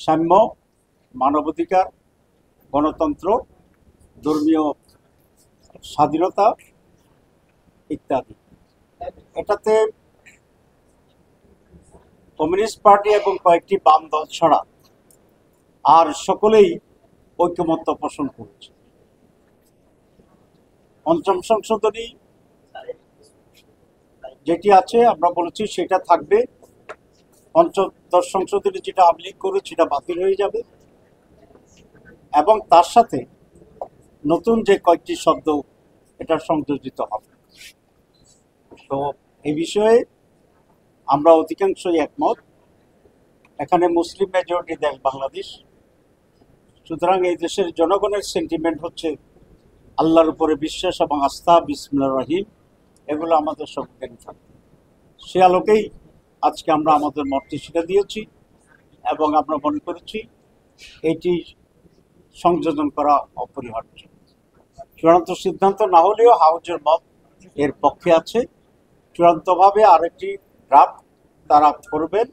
সাম্য, মানবাধিকার, গণতন্ত্র, ধর্মীয় স্বাধীনতা ইত্যাদি। এটাতে কমিউনিস্ট পার্টি এবং কয়েকটি বাম দল ছাড়া আর সকলেই ঐকমত্য পোষণ করেছে। পঞ্চম সংশোধনী যেটি আছে আমরা বলেছি সেটা থাকবে। পঞ্চদশ সংশোধনী যেটা আওয়ামী লীগ করে সেটা বাতিল হয়ে যাবে এবং তার সাথে নতুন যে কয়েকটি শব্দ এটা সংযোজিত হবে। তো এই বিষয়ে আমরা অধিকাংশই একমত। এখানে মুসলিম মেজরিটি দেশ বাংলাদেশ, সুতরাং এই দেশের জনগণের সেন্টিমেন্ট হচ্ছে আল্লাহর উপরে বিশ্বাস এবং আস্থা, বিসমিল্লাহির রহিম, এগুলো আমাদের সকলের থাকবে। সে আলোকেই আজকে আমরা আমাদের মতটি সেটা দিয়েছি এবং আমরা মনে করেছি এটি সংযোজন করা অপরিহার্য। চূড়ান্ত সিদ্ধান্ত না হলেও হাউজের মত এর পক্ষে আছে। চূড়ান্তভাবে আরেকটি ড্রাফট তারা করবেন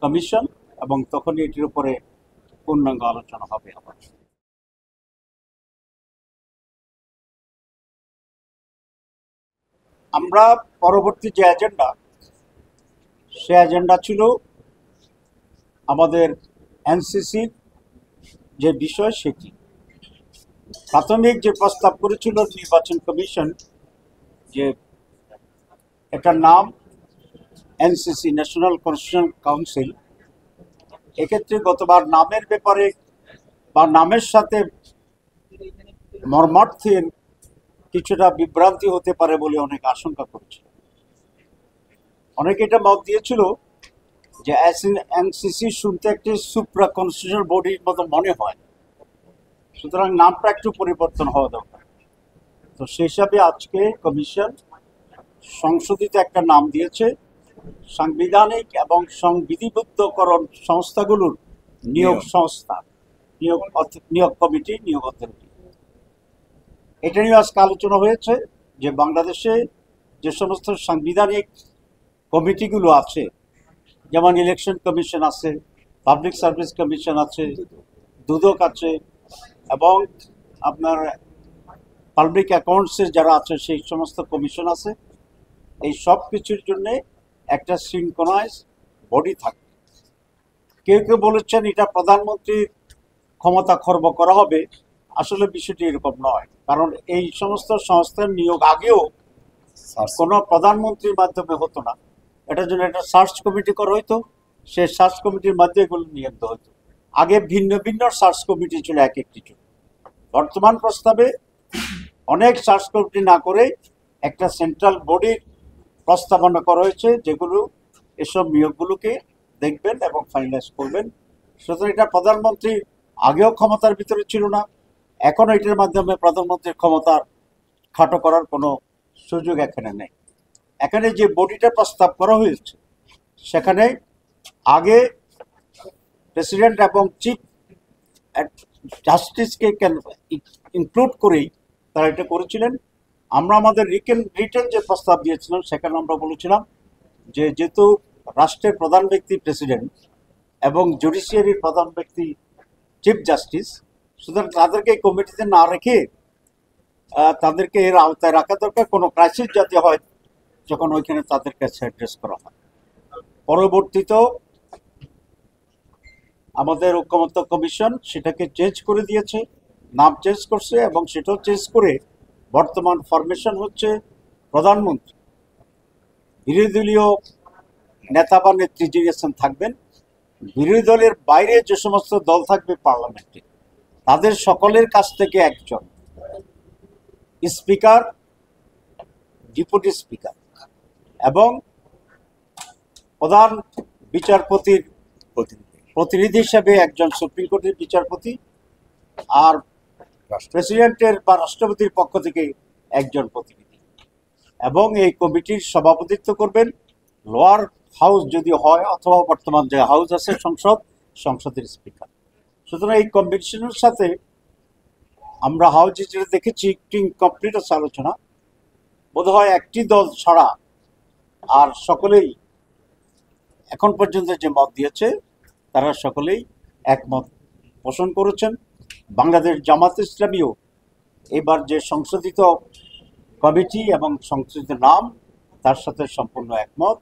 কমিশন এবং তখনই এটির উপরে পূর্ণাঙ্গ আলোচনা হবে। আমরা পরবর্তী যে এজেন্ডা, সে এজেন্ডা ছিল আমাদের এনসিসির যে বিষয় সেটি। প্রাথমিক যে প্রস্তাব করেছিল নির্বাচন কমিশন যে এটার নাম এনসিসি, ন্যাশনাল কনস্টিটিউশন কাউন্সিল, এক্ষেত্রে গতবার নামের ব্যাপারে বা নামের সাথে মর্মার্থের কিছুটা বিভ্রান্তি হতে পারে বলে অনেক আশঙ্কা করছে। অনেকে এটা মত দিয়েছিল যে এনসিসি শুনতে একটি সুপ্রা কনস্টিটিউশনাল বডির মতো মনে হয়, সুতরাং নামটা একটু পরিবর্তন হওয়া দরকার। তো সেই হিসাবে আজকে কমিশন সংশোধিত একটা নাম দিয়েছে, সাংবিধানিক এবং সংবিধিবদ্ধকরণ সংস্থাগুলোর নিয়োগ সংস্থা, নিয়োগ কমিটি, নিয়োগ অথরিটি। এটা নিয়ে আজকে আলোচনা হয়েছে যে বাংলাদেশে যে সমস্ত সাংবিধানিক কমিটিগুলো আছে, যেমন ইলেকশন কমিশন আছে, পাবলিক সার্ভিস কমিশন আছে, দুদক আছে এবং আপনার পাবলিক অ্যাকাউন্টসের যারা আছে সেই সমস্ত কমিশন আছে, এই সব কিছুর জন্যে একটা সিনক্রোনাইজ বডি থাকে। কেউ কেউ বলেছেন এটা প্রধানমন্ত্রীর ক্ষমতা খর্ব করা হবে। আসলে বিষয়টি এরকম নয়, কারণ এই সমস্ত সংস্থার নিয়োগ আগেও কোনো প্রধানমন্ত্রীর মাধ্যমে হতো না। এটার জন্য একটা সার্চ কমিটি করা হইতো, সেই সার্চ কমিটির মাধ্যমে এগুলো নিয়োগ হতো। আগে ভিন্ন ভিন্ন সার্চ কমিটি ছিল এক একটি। বর্তমান প্রস্তাবে অনেক সার্চ কমিটি না করে একটা সেন্ট্রাল বডির প্রস্তাবনা করা হয়েছে, যেগুলো এসব নিয়োগগুলোকে দেখবেন এবং ফাইনালাইজ করবেন। সুতরাং এটা প্রধানমন্ত্রী আগেও ক্ষমতার ভিতরে ছিল না, এখনও এটার মাধ্যমে প্রধানমন্ত্রীর ক্ষমতার খাটো করার কোনো সুযোগ এখানে নেই। এখানে যে বডিটা প্রস্তাব করা হয়েছে সেখানে আগে প্রেসিডেন্ট এবং চিফ জাস্টিসকে ইনক্লুড করেই তারা এটা করেছিলেন। আমরা আমাদের রিটেন যে প্রস্তাব দিয়েছিলাম সেখানে আমরা বলেছিলাম যে যেহেতু রাষ্ট্রের প্রধান ব্যক্তি প্রেসিডেন্ট এবং জুডিশিয়ারির প্রধান ব্যক্তি চিফ জাস্টিস, সুতরাং তাদেরকে এই কমিটিতে না রেখে তাদেরকে এর আওতায় রাখা দরকার। কোনো ক্রাইসিস যাতে হয় যখন ওইখানে তাদের কাছে অ্যাড্রেস করা হয়। পরবর্তীতেও আমাদের ঐকমত্য কমিশন সেটাকে চেঞ্জ করে দিয়েছে, নাম চেঞ্জ করছে এবং সেটাও চেঞ্জ করে বর্তমান ফরমেশন হচ্ছে প্রধানমন্ত্রী, বিরোধী দলীয় নেতা বা নেত্রী যিনি থাকবেন, বিরোধী দলের বাইরে যে সমস্ত দল থাকবে পার্লামেন্টে তাদের সকলের কাছ থেকে একজন স্পিকার, ডেপুটি স্পিকার এবং প্রধান বিচারপতির প্রতিনিধি হিসাবে একজন সুপ্রিম কোর্টের বিচারপতি, আর প্রেসিডেন্টের বা রাষ্ট্রপতির পক্ষ থেকে একজন প্রতিনিধি, এবং এই কমিটির সভাপতিত্ব করবেন লোয়ার হাউস যদি হয় অথবা বর্তমান যে হাউস আছে সংসদের স্পিকার। সুতরাং এই কম্বিনেশনের সাথে আমরা হাউজে যেটা দেখেছি একটি ইনকমপ্লিট আছে আলোচনা, বোধ হয় একটি দল ছাড়া আর সকলেই এখন পর্যন্ত যে মত দিয়েছে তারা সকলেই একমত পোষণ করেছেন। বাংলাদেশ জামাত ইসলামীও এবার যে সংশোধিত কমিটি এবং সংশোধিত নাম তার সাথে সম্পূর্ণ একমত।